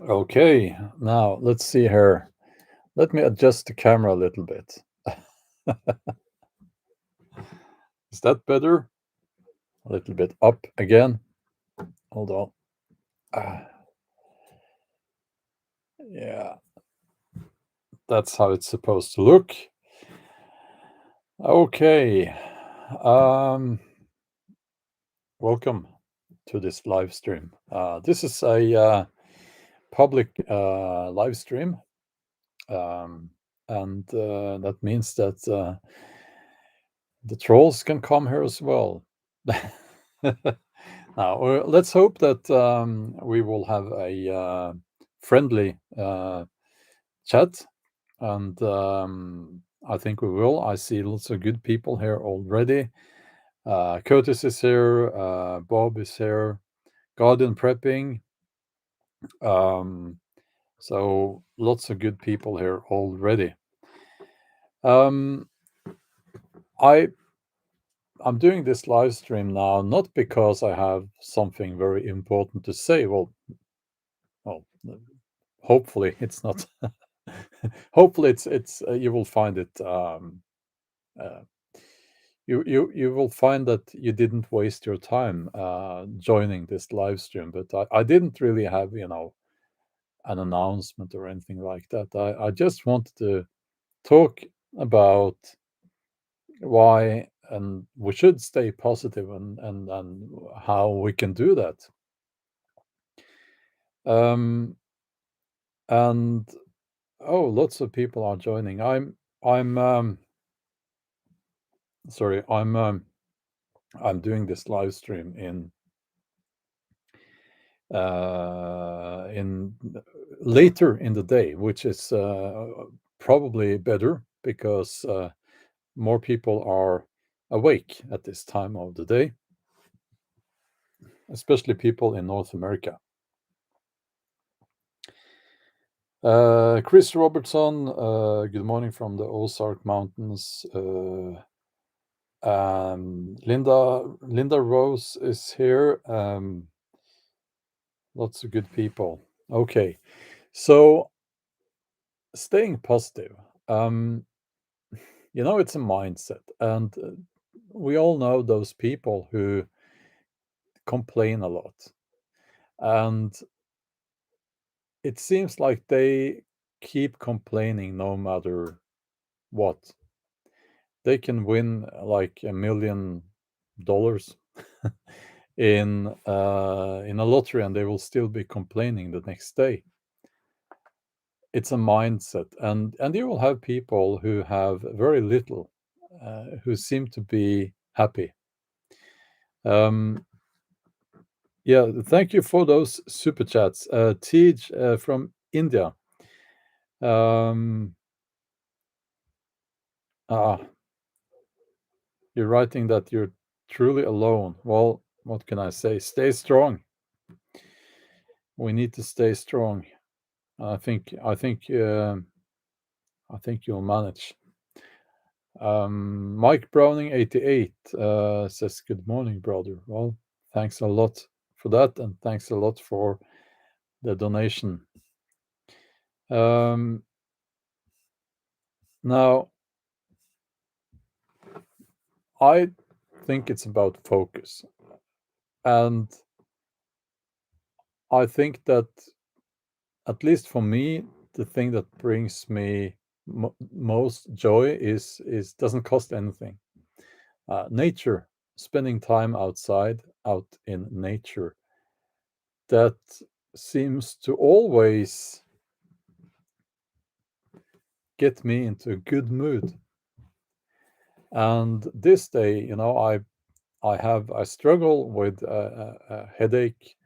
Okay, now let's see here. Let me adjust the camera a little bit. Is that better? A little bit up again. Hold on. Ah, yeah, that's how it's supposed to look. Okay. Um, Welcome to this live stream. This is a public live stream, um, and that means that the trolls can come here as well. Now, let's hope that we will have a friendly chat, and I think we will. I see lots of good people here already. Curtis is here, Bob is here, Garden Prepping. Um, so lots of good people here already. Um, I I'm doing this live stream now not because I have something very important to say. Well, hopefully it's not. Hopefully it's you will find it. Uh, you will find that you didn't waste your time joining this live stream. But I didn't really have an announcement or anything like that. I just wanted to talk about why and we should stay positive and how we can do that. Um, and oh, lots of people are joining. I'm sorry. I'm doing this live stream in later in the day, which is probably better because more people are awake at this time of the day, especially people in North America. Chris Robertson, good morning from the Ozark Mountains. Linda Rose is here. Lots of good people. Okay, so staying positive. It's a mindset, and we all know those people who complain a lot, and it seems like they keep complaining no matter what. They can win like $1 million in a lottery, and they will still be complaining the next day. It's a mindset, and you will have people who have very little, who seem to be happy. Um, yeah, thank you for those super chats. Tej from India. Um, ah, you're writing that you're truly alone. Well, what can I say? Stay strong. We need to stay strong. I think you'll manage. Mike Browning 88 says good morning, brother. Well, thanks a lot for that, and thanks a lot for the donation. Now, I think it's about focus, and I think that, at least for me, the thing that brings me most joy is doesn't cost anything. Nature, spending time outside, out in nature, that seems to always get me into a good mood. And this day, I struggle with a headache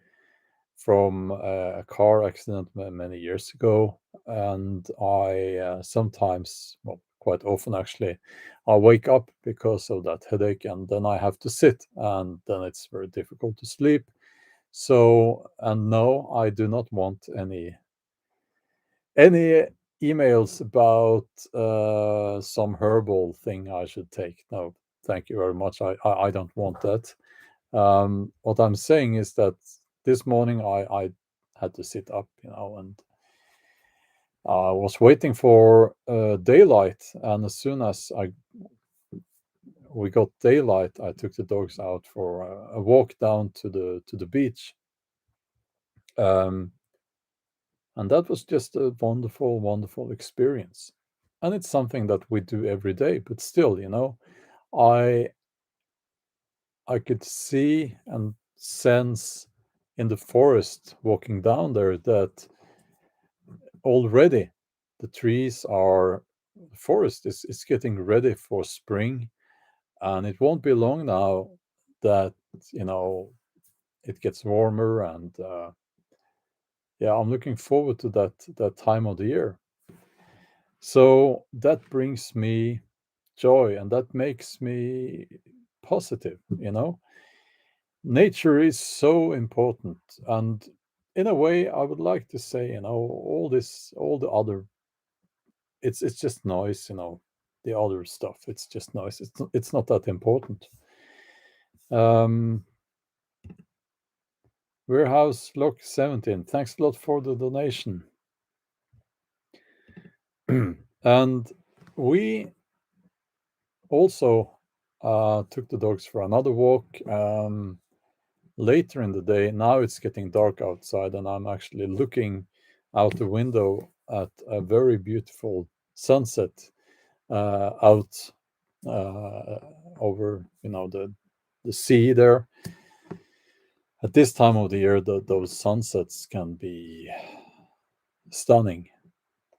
from a car accident many years ago, and I sometimes, well, quite often actually, I wake up because of that headache, and then I have to sit, and then it's very difficult to sleep. So, and no, I do not want any emails about some herbal thing I should take. No, thank you very much. I don't want that. What I'm saying is that this morning had to sit up, and I was waiting for daylight, and as soon as we got daylight, I took the dogs out for a walk down to the beach, um, and that was just a wonderful, wonderful experience. And it's something that we do every day, but still, I I could see and sense in the forest walking down there that already the trees are the forest is getting ready for spring, and it won't be long now that you know it gets warmer, and yeah, I'm looking forward to that time of the year. So that brings me joy, and that makes me positive. Nature is so important, and in a way I would like to say, all the other, it's just noise. The other stuff, it's just noise. It's not that important. um Warehouse Lock 17, thanks a lot for the donation. And we also took the dogs for another walk later in the day. Now it's getting dark outside, and I'm actually looking out the window at a very beautiful sunset out uh, over the sea there. At this time of the year, those sunsets can be stunning.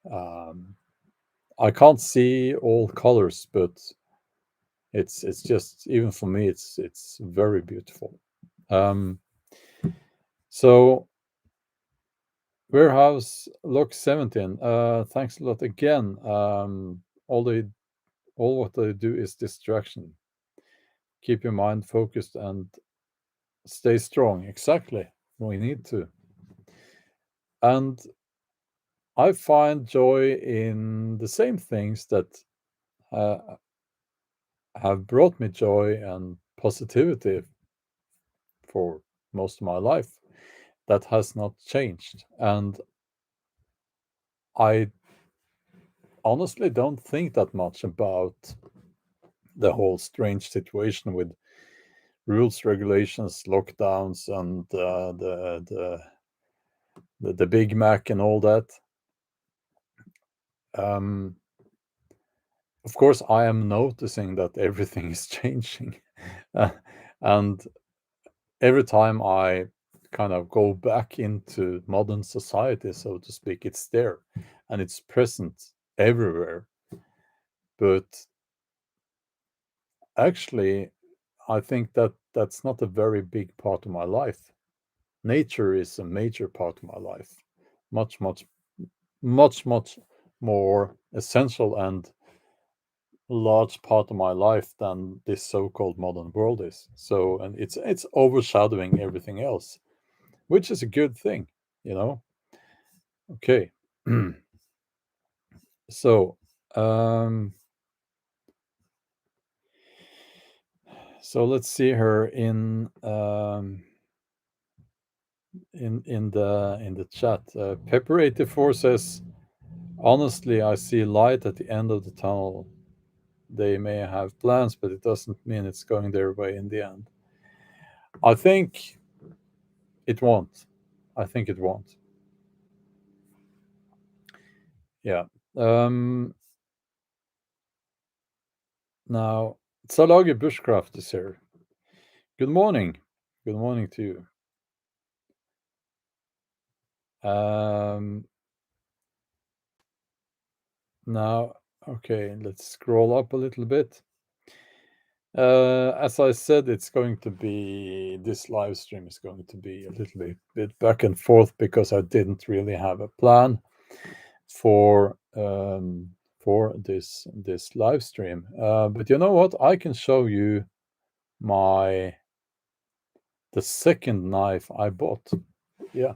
Um, I can't see all colors, but it's just, even for me, it's very beautiful. Um, so Warehouse Lock 17, thanks a lot again. All what they do is distraction. Keep your mind focused and stay strong. Exactly, we need to. And I find joy in the same things that uh, have brought me joy and positivity for most of my life. That has not changed. And I honestly don't think that much about the whole strange situation with rules, regulations, lockdowns, and the Big Mac and all that. Um, of course, I am noticing that everything is changing, and every time I kind of go back into modern society, so to speak, it's there, and it's present everywhere. But actually, I think that that's not a very big part of my life. Nature is a major part of my life, much, much, much, much more essential and large part of my life than this so-called modern world is. So, and it's overshadowing everything else, which is a good thing, you know. Okay. So, um, so let's see her in the chat. Pepper84 says, honestly, I see light at the end of the tunnel. They may have plans, but it doesn't mean it's going their way in the end. I think it won't. I think it won't. Yeah. Now, Salagi Bushcraft is here. Good morning. Good morning to you. Now, okay, let's scroll up a little bit. As I said, this live stream is going to be a little bit back and forth because I didn't really have a plan for this live stream. But you know what? I can show you the second knife I bought. Yeah,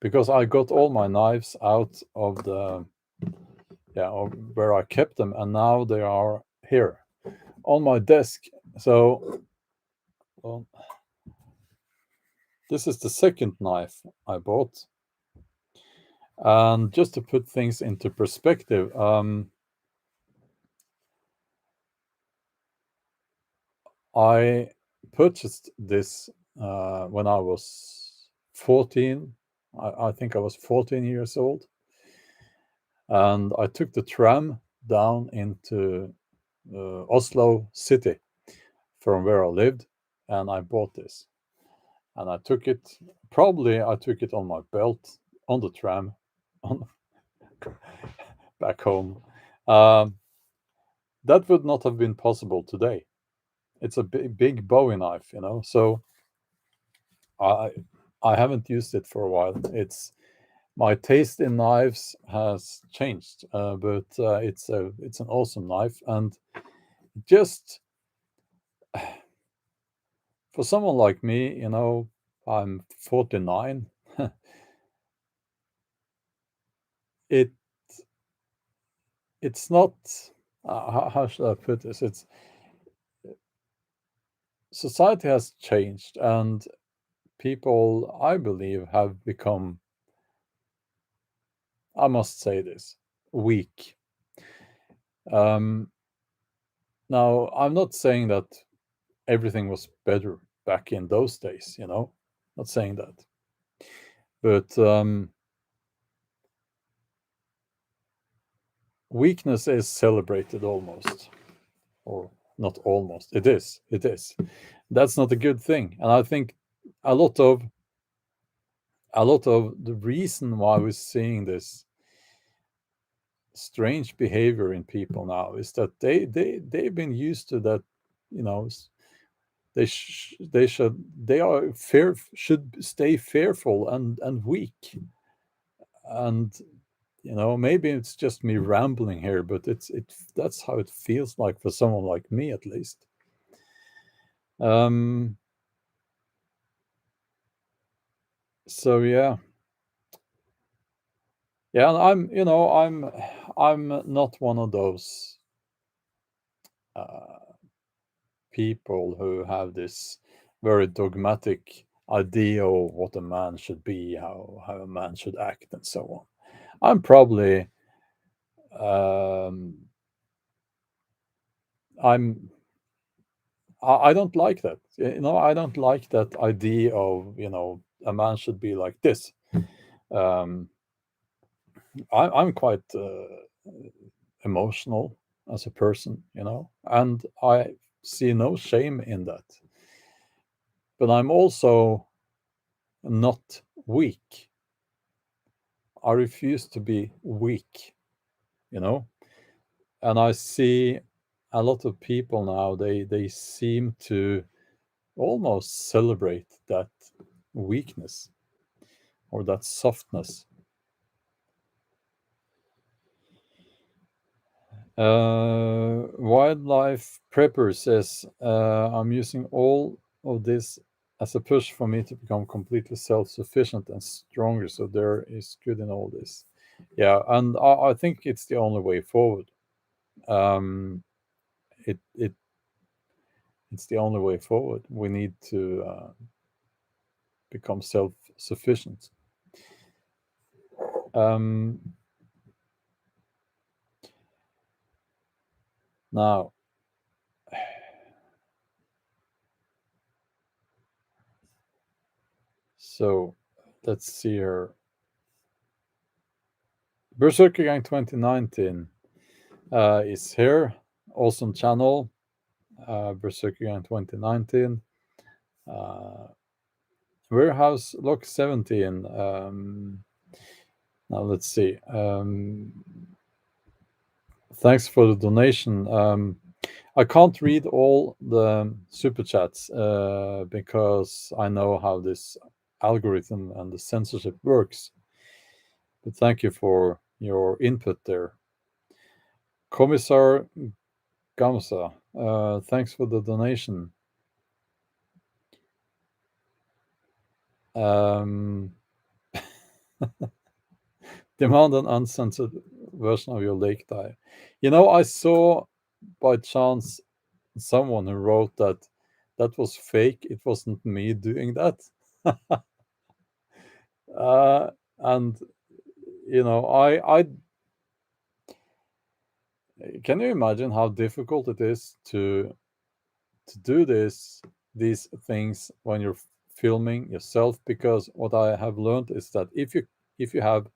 because I got all my knives out of where I kept them, and now they are here on my desk. So, well, this is the second knife I bought. And just to put things into perspective, I purchased this when I was 14. I think I was 14 years old. And I took the tram down into Oslo city from where I lived, and I bought this. And I took it, probably I took it on my belt on the tram on, back home. Um, that would not have been possible today. It's a big Bowie knife, So I I haven't used it for a while. It's my taste in knives has changed, but it's an awesome knife, and just for someone like me, I'm 49. it it's not how should I put this? It's society has changed, and people, I believe, have become, I must say this, weak. Um, Now, I'm not saying that everything was better back in those days, not saying that. But weakness is celebrated almost, or not almost. It is. It is. That's not a good thing. And I think a lot of the reason why we're seeing this strange behavior in people now is that they've been used to that, you know, they are fear should stay fearful and weak. And maybe it's just me rambling here, but that's how it feels like for someone like me, at least. um so yeah, and I'm not one of those uh people who have this very dogmatic idea of what a man should be, how a man should act, and so on. I'm probably um, I'm I don't like that. I don't like that idea of a man should be like this. Um, I'm quite emotional as a person, and I see no shame in that. But I'm also not weak. I refuse to be weak, you know. And I see a lot of people now. They seem to almost celebrate that weakness or that softness. Wildlife Prepper says, I'm using all of this as a push for me to become completely self-sufficient and stronger. So there is good in all this. Yeah, and I think it's the only way forward. Um, it's the only way forward. We need to become self-sufficient. Um, Now, so let's see here. Berserker Gang 2019 is here. Awesome channel. Berserker Gang 2019. Warehouse Lock 17. Now let's see. Thanks for the donation. I can't read all the super chats because I know how this algorithm and the censorship works. But thank you for your input there. Commissar Gamsa, thanks for the donation. Demand an uncensored version of your lake dive. I saw by chance someone who wrote that that was fake. It wasn't me doing that. And you know, I can you imagine how difficult it is to do these things when you're filming yourself? Because what I have learned is that if you have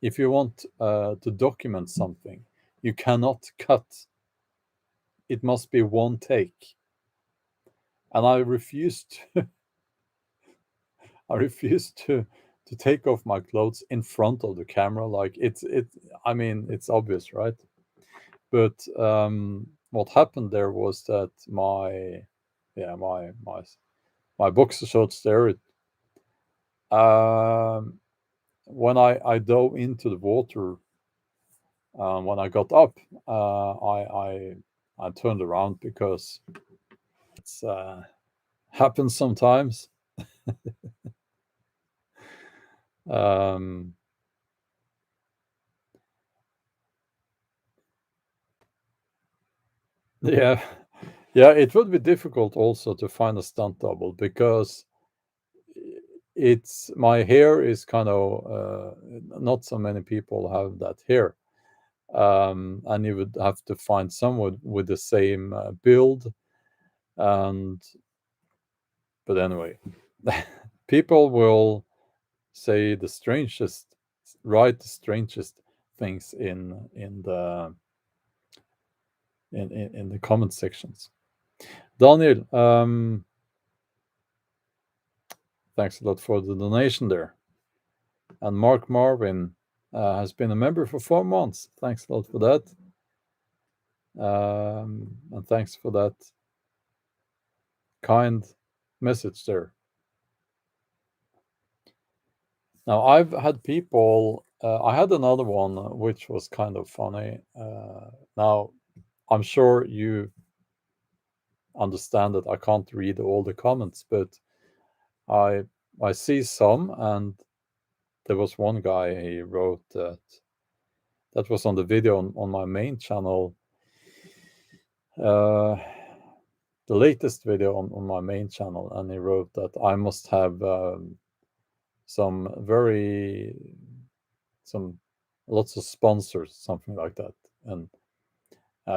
if you want to document something, you cannot cut. It must be one take. And I refused I refused to take off my clothes in front of the camera. Like I mean, it's obvious, right? But what happened there was that yeah, my boxer shorts there, um, when I dove into the water, when I got up, I turned around because it's happens sometimes. Um, yeah, yeah, it would be difficult also to find a stunt double because it's my hair is kind of not so many people have that hair. And you would have to find someone with the same build. And but anyway, people will say the strangest, write the strangest things in the comment sections. Daniel, thanks a lot for the donation there. And Mark Marvin has been a member for 4 months. Thanks a lot for that. And thanks for that kind message there. Now, I've had people, I had another one which was kind of funny. Now, I'm sure you understand that I can't read all the comments, but I I see some, and there was one guy, he wrote that was on the video on my main channel. Uh, the latest video on my main channel, and he wrote that I must have some very some lots of sponsors, something like that, and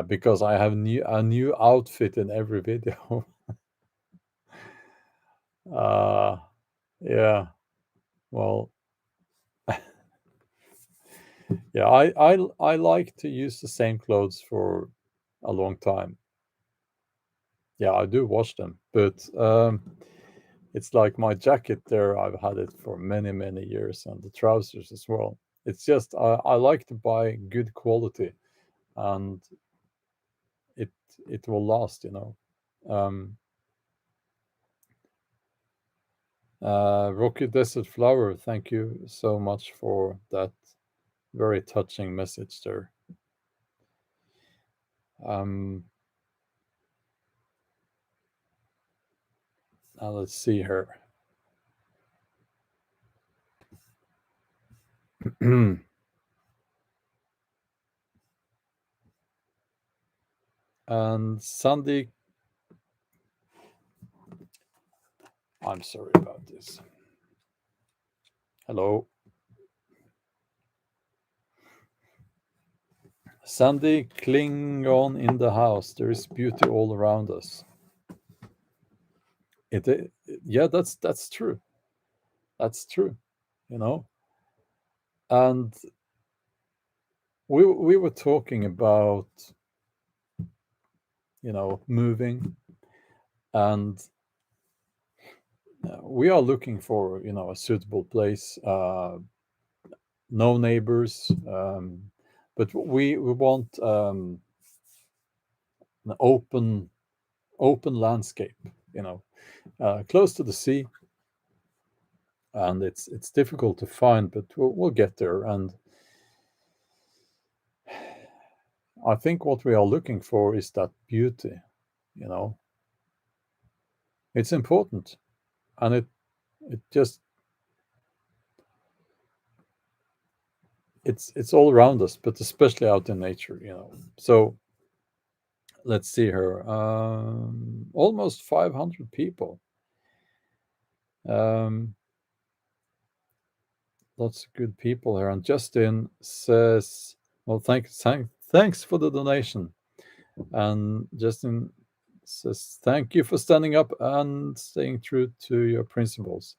because I have a new outfit in every video. uh, yeah, well, yeah, I like to use the same clothes for a long time. Yeah, I do wash them, but it's like my jacket there. I've had it for many years, and the trousers as well. It's just I like to buy good quality, and it it will last, you know. Um, Rocky Desert Flower, thank you so much for that very touching message there. Um, Now let's see here. And Sandy, I'm sorry about this. Hello. Sandy, cling on in the house. There is beauty all around us. Yeah, that's true. That's true. You know, and we were talking about, you know, moving, and we are looking for, you know, a suitable place. No neighbors, but we want an open landscape. You know, close to the sea, and it's difficult to find, but we'll get there. And I think what we are looking for is that beauty. You know, it's important, and it just it's all around us, but especially out in nature. You know, so let's see here. Almost 500 people. Um, lots of good people here. And Justin says, well, thanks for the donation. And Justin says, thank you for standing up and staying true to your principles.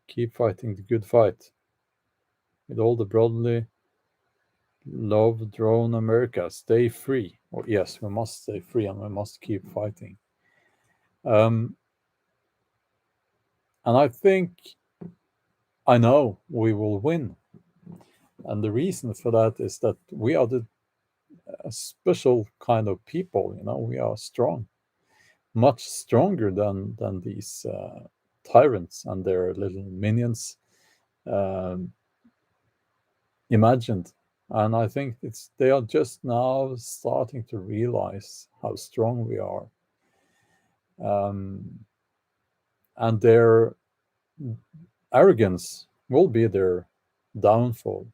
Keep fighting the good fight. With all the brotherly love, drone America. Stay free. Well, yes, we must stay free and we must keep fighting. And I think I know we will win. And the reason for that is that we are a special kind of people. We are strong, much stronger than these tyrants and their little minions um, imagined. And I think they are just now starting to realize how strong we are. And their arrogance will be their downfall.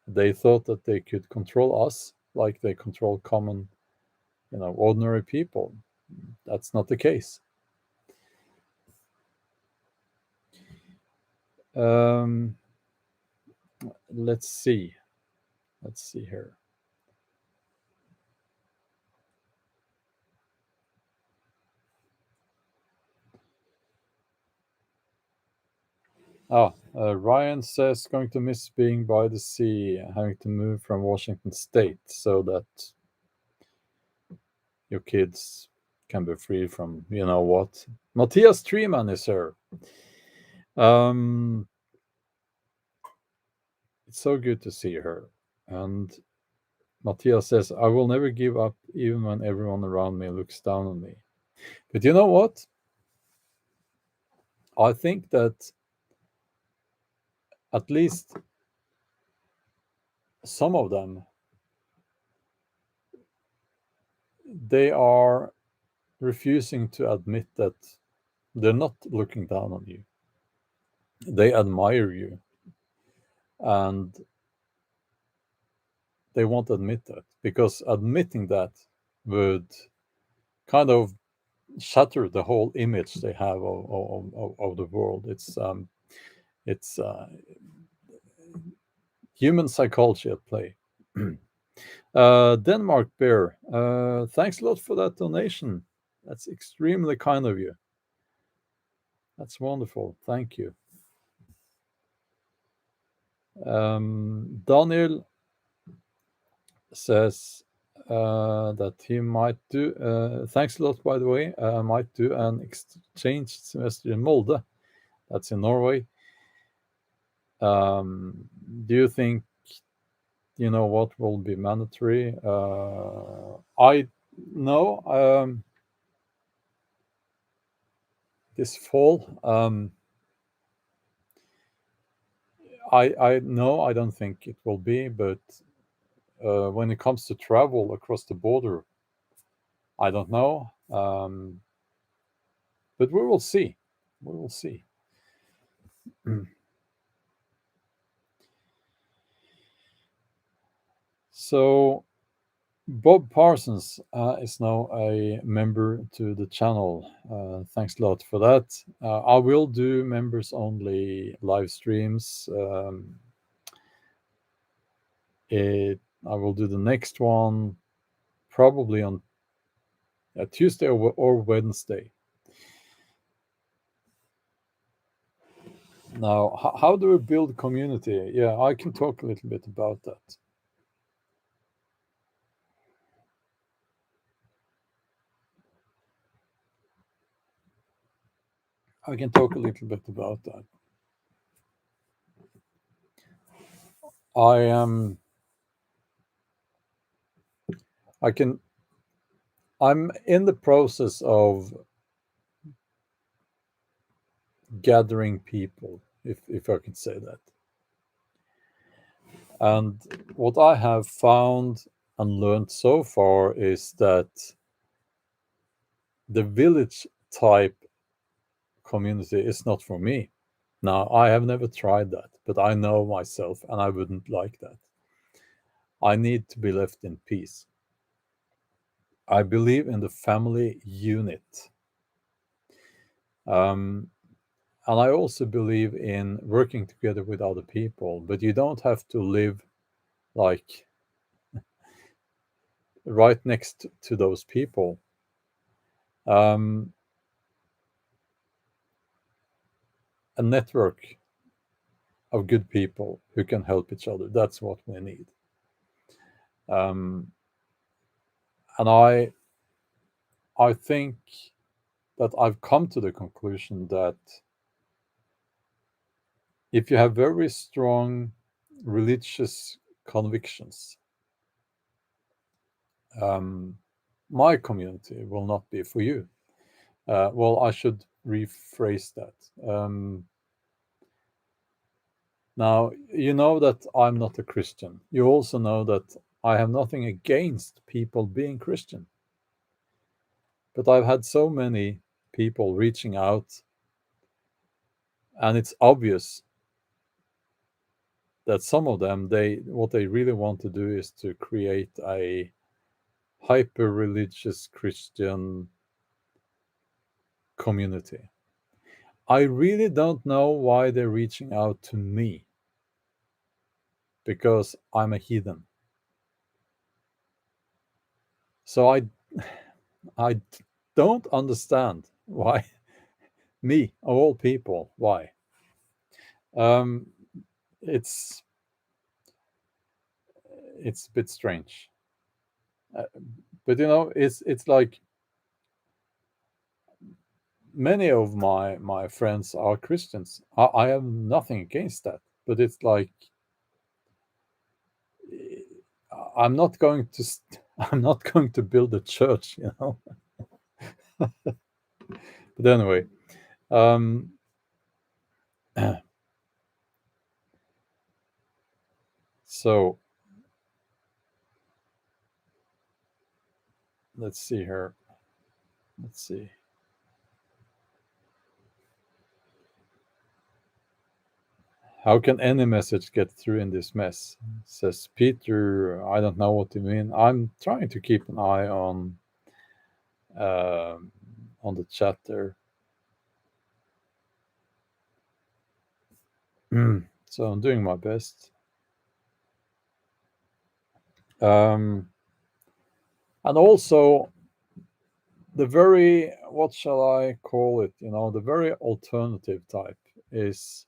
They thought that they could control us like they control common, ordinary people. That's not the case. Let's see here. Ryan says going to miss being by the sea, having to move from Washington State so that your kids can be free from what. Matthias Treeman is here. It's so good to see her. And Matthias says, I will never give up even when everyone around me looks down on me. But you know what? I think that at least some of them, they are refusing to admit that they're not looking down on you. They admire you. And they won't admit that, because admitting that would kind of shatter the whole image they have of the world. It's human psychology at play. Denmark Bear, thanks a lot for that donation. That's extremely kind of you. That's wonderful. Thank you. Daniel says that he might do, thanks a lot, by the way, might do an exchange semester in Molde. That's in Norway. Do you think, what will be mandatory? I know this fall. I know I don't think it will be, but when it comes to travel across the border, I don't know. But we will see. We will see. So Bob Parsons is now a member to the channel. Thanks a lot for that. I will do members only live streams. I will do the next one probably on Tuesday or Wednesday. Now, how do we build community? Yeah, I can talk a little bit about that. I can talk a little bit about that. I'm in the process of gathering people, if I can say that. And what I have found and learned so far is that the village type community is not for me. Now, I have never tried that, but I know myself and I wouldn't like that. I need to be left in peace. I believe in the family unit. And I also believe in working together with other people, but you don't have to live like right next to those people. Um, a network of good people who can help each other. That's what we need. Um, and I think that I've come to the conclusion that if you have very strong religious convictions, um, my community will not be for you. Well, I should rephrase that. Now, you know that I'm not a Christian. You also know that I have nothing against people being Christian. But I've had so many people reaching out, and it's obvious that some of them, what they really want to do is to create a hyper religious Christian community. I really don't know why they're reaching out to me, because I'm a heathen. So I don't understand why me of all people. Why? Um, it's it's a bit strange, uh, but it's like many of my friends are Christians. I have nothing against that, but it's like eh, I'm not going to I'm not going to build a church, you know. But anyway, um, so let's see here. Let's see. How can any message get through in this mess? Says Peter. I don't know what you mean. I'm trying to keep an eye um on the chat there. So I'm doing my best. Um, and also the very, what shall I call it? The very alternative type is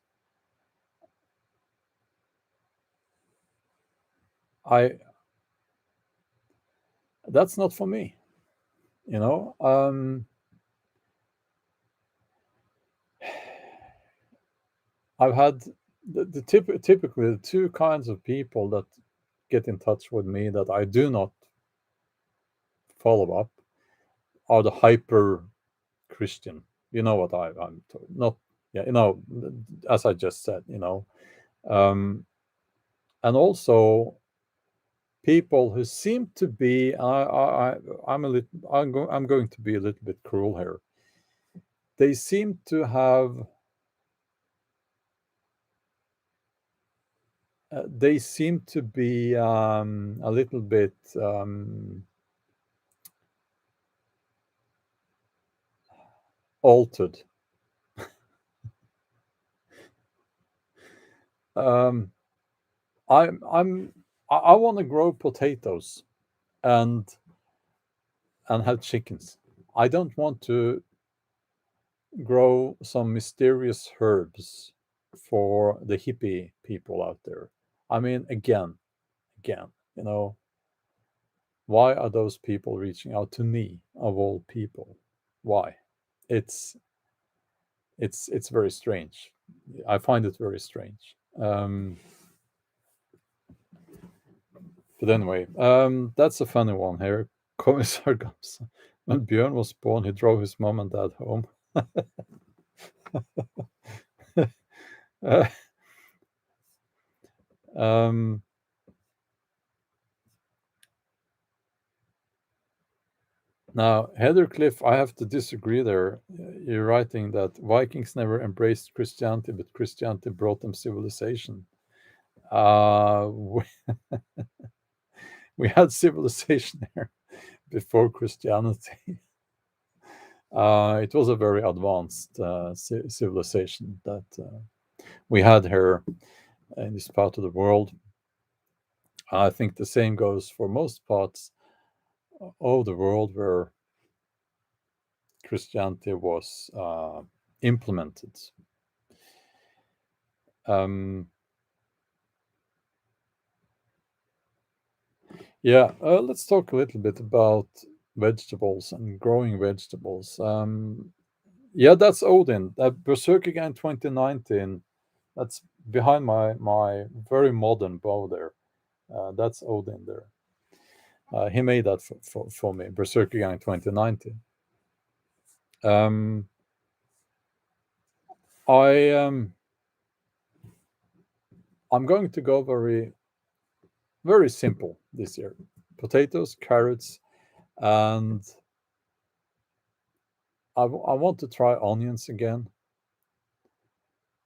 I. That's not for me. You know. I've had typically the two kinds of people that get in touch with me that I do not follow up are the hyper Christian. You know what I'm not. Yeah, as I just said. Um, and also people who seem to be. I'm a little. I'm going to be a little bit cruel here. They seem to have. They seem to be a little bit altered. Um, I want to grow potatoes and have chickens. I don't want to grow some mysterious herbs for the hippie people out there. I mean, again, you know, why are those people reaching out to me of all people? Why? It's it's very strange. I find it very strange. But anyway, that's a funny one here. Commissar comes. When Bjorn was born, he drove his mom and dad home. Uh, um, Now, Heathercliff, I have to disagree there. You're writing that Vikings never embraced Christianity, but Christianity brought them civilization. We, we had civilization here before Christianity. It was a very advanced civilization that we had here in this part of the world. I think the same goes for most parts of the world where Christianity was implemented. Yeah, let's talk a little bit about vegetables and growing vegetables. Yeah, that's Odin. Berserk again 2019. That's behind my very modern bow there. That's Odin there. He made that for me. Berserk again 2019. I'm going to go very simple this year. Potatoes, carrots, and I want to try onions again.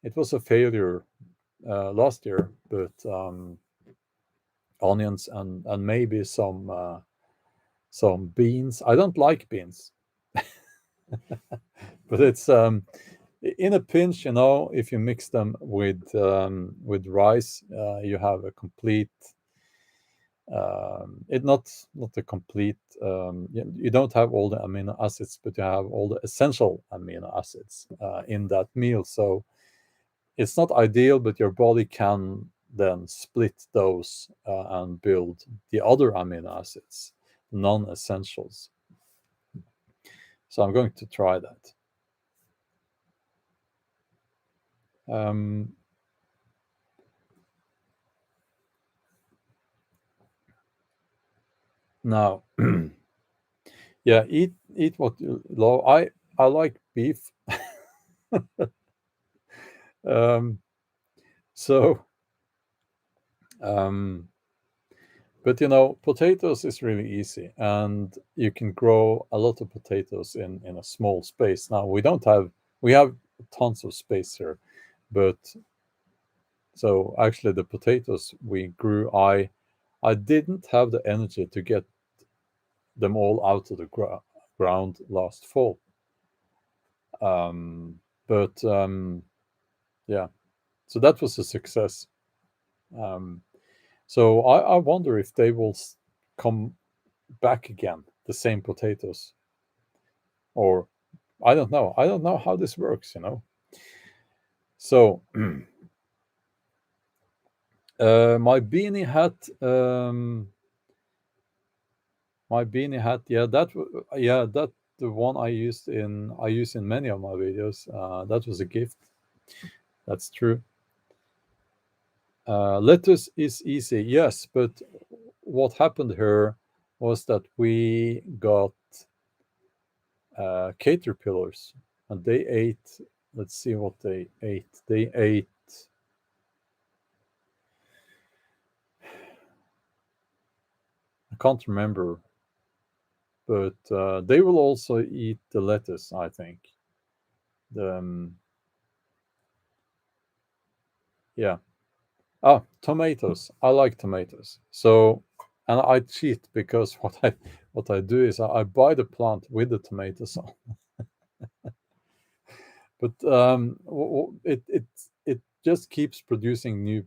It was a failure last year, but onions and maybe some beans. I don't like beans, but it's in a pinch, you know. If you mix them with rice, you have a complete. It not a complete. You don't have all the amino acids, but you have all the essential amino acids in that meal. So it's not ideal, but your body can then split those and build the other amino acids, non-essentials. So I'm going to try that. Now, yeah, eat what you love. I like beef. um, so, but you know, potatoes is really easy, and you can grow a lot of potatoes in a small space. Now we have tons of space here, but so actually the potatoes we grew, I didn't have the energy to get them all out of the ground last fall. But yeah, so that was a success. So I wonder if they will come back again, the same potatoes, or I don't know. I don't know how this works, you know. So my beanie hat, yeah, yeah, that the one I use in many of my videos. That was a gift. That's true. Lettuce is easy, yes, but what happened here was that we got caterpillars, and they ate. Let's see what they ate. They ate. I can't remember, but they will also eat the lettuce, I think. The yeah. Ah, tomatoes. I like tomatoes. So, and I cheat because what I do is I buy the plant with the tomatoes on. But it just keeps producing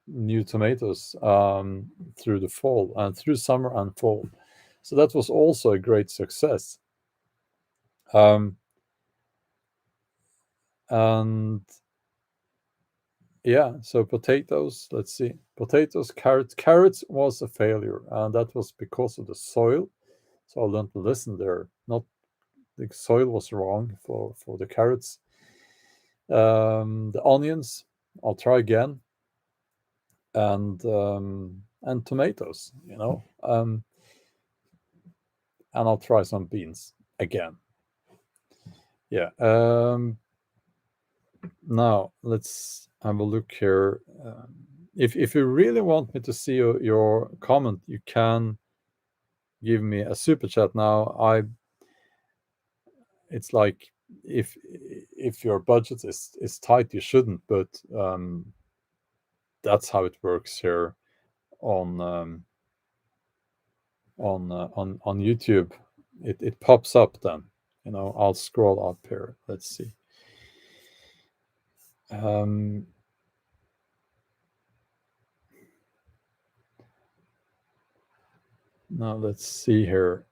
new tomatoes through the fall and through summer and fall. So that was also a great success. And yeah, so potatoes. Let's see, potatoes, carrots. Carrots was a failure, and that was because of the soil. So I learned to listen there. Not the soil was wrong for the carrots. The onions, I'll try again, and tomatoes. You know, and I'll try some beans again. Yeah. Now let's have a look here. If you really want me to see your comment, you can give me a super chat now. It's like if your budget is tight, you shouldn't, but that's how it works here on on YouTube. It pops up then. I'll scroll up here. Let's see. Now let's see here.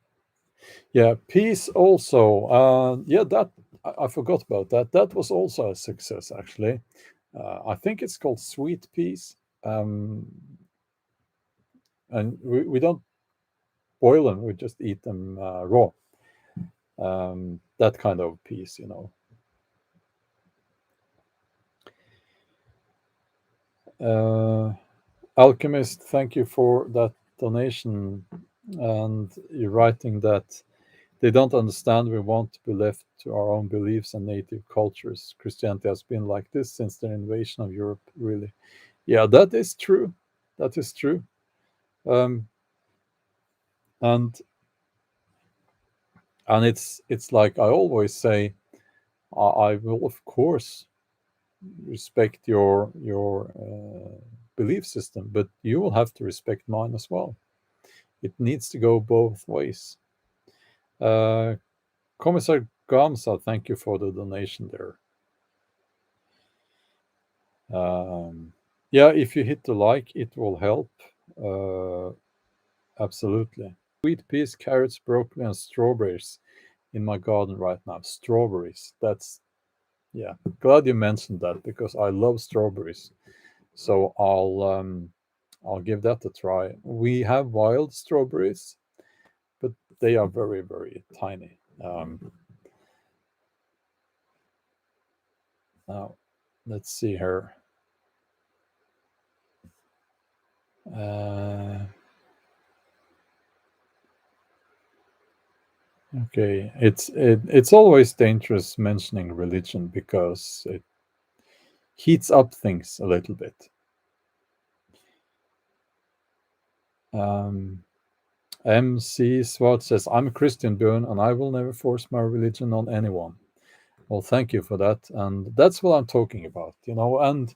Yeah, peace also. Yeah, that I forgot about that. That was also a success, actually. I think it's called sweet peas. And we don't boil them; we just eat them raw. That kind of peas. Alchemist, thank you for that donation. And you're writing that they don't understand we want to be left to our own beliefs and native cultures. Christianity has been like this since the invasion of Europe, really. Yeah, that is true. That is true. Um, and and it's like I always say, I will of course respect your belief system, but you will have to respect mine as well. It needs to go both ways. Uh, Commissar Gamsa, thank you for the donation there. Yeah, if you hit the like, it will help. Uh, Absolutely. Sweet peas, carrots, broccoli, and strawberries in my garden right now. Strawberries. Yeah. Glad you mentioned that because I love strawberries. So I'll give that a try. We have wild strawberries, but they are very, very tiny. Now, let's see here. Okay, it's always dangerous mentioning religion because it heats up things a little bit. MC Swart says, "I'm a Christian, Bjorn, and I will never force my religion on anyone." Well, thank you for that, and that's what I'm talking about. And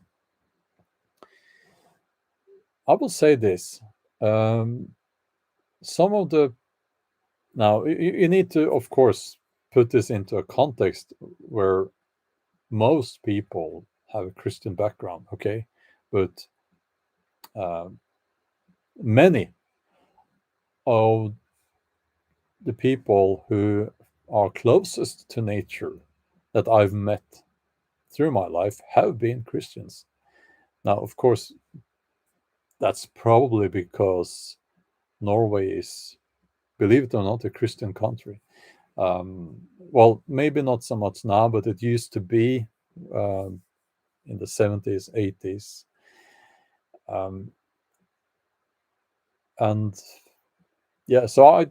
I will say this: some of the now you need to, of course, put this into a context where most people have a Christian background, okay, but many of the people who are closest to nature that I've met through my life have been Christians. Now, of course, that's probably because Norway is, believe it or not, a Christian country. Well, maybe not so much now, but it used to be in the 70s, 80s. And yeah, so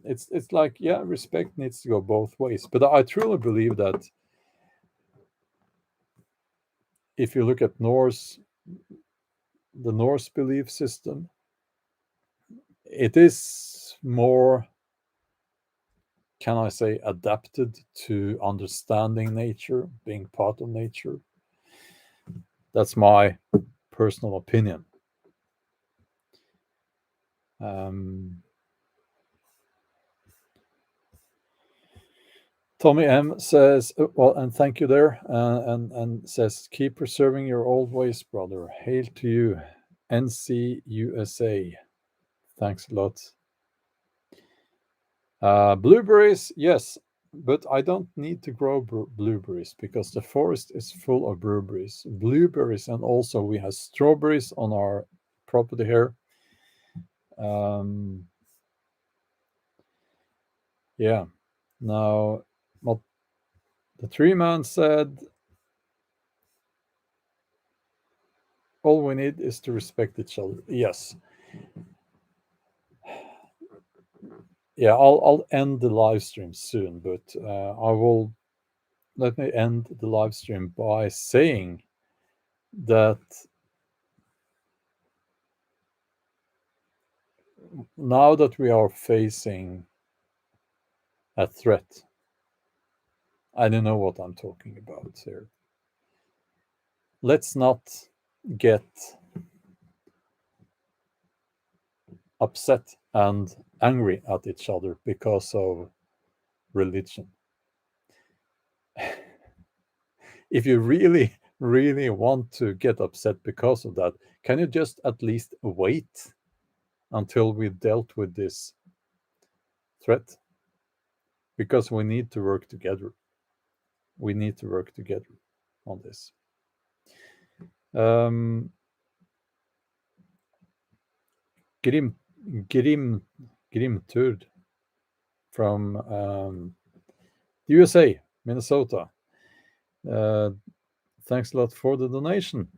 it's like, yeah, respect needs to go both ways. But I truly believe that if you look at the Norse belief system, it is more, can I say, adapted to understanding nature, being part of nature. That's my personal opinion. Tommy M says, well, and thank you there, and says, keep preserving your old ways, brother. Hail to you, NC USA. Thanks a lot. Blueberries, yes, but I don't need to grow blueberries because the forest is full of blueberries, and also we have strawberries on our property here. Yeah. Now, what the tree man said, all we need is to respect each other. Yes. Yeah, I'll end the live stream soon, but let me end the live stream by saying that now that we are facing a threat, I don't know what I'm talking about here. Let's not get upset and angry at each other because of religion. if you really, really want to get upset because of that, can you just at least wait until we've dealt with this threat? Because we need to work together. We need to work together on this. Grimturd from the USA, Minnesota. Thanks a lot for the donation.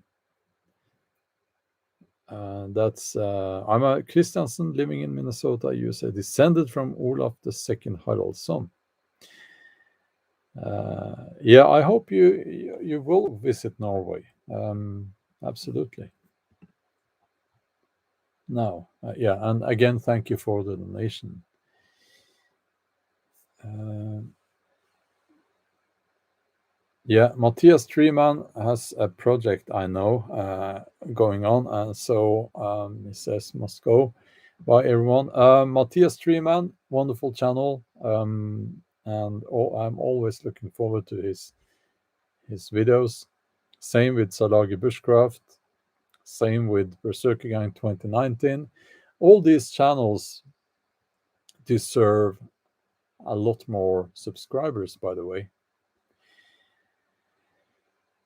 That's I'm a Christiansen living in Minnesota, USA, descended from Olaf II Haraldsson. Yeah, I hope you will visit Norway. Absolutely. No, yeah, and again, thank you for the donation. Yeah, Matthias Treeman has a project I know going on, and so he says must go. Bye everyone. Matthias Treeman, wonderful channel, and I'm always looking forward to his videos. Same with Salagi Bushcraft. Same with Berserker Gang 2019. All these channels deserve a lot more subscribers, by the way.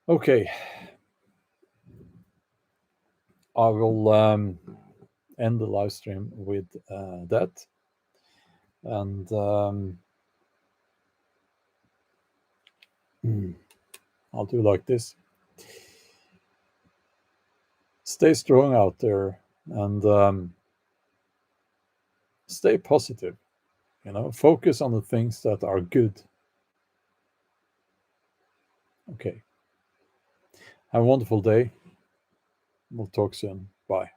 Okay. I will end the live stream with that. And I'll do like this. Stay strong out there and stay positive. Focus on the things that are good. Okay. Have a wonderful day. We'll talk soon. Bye.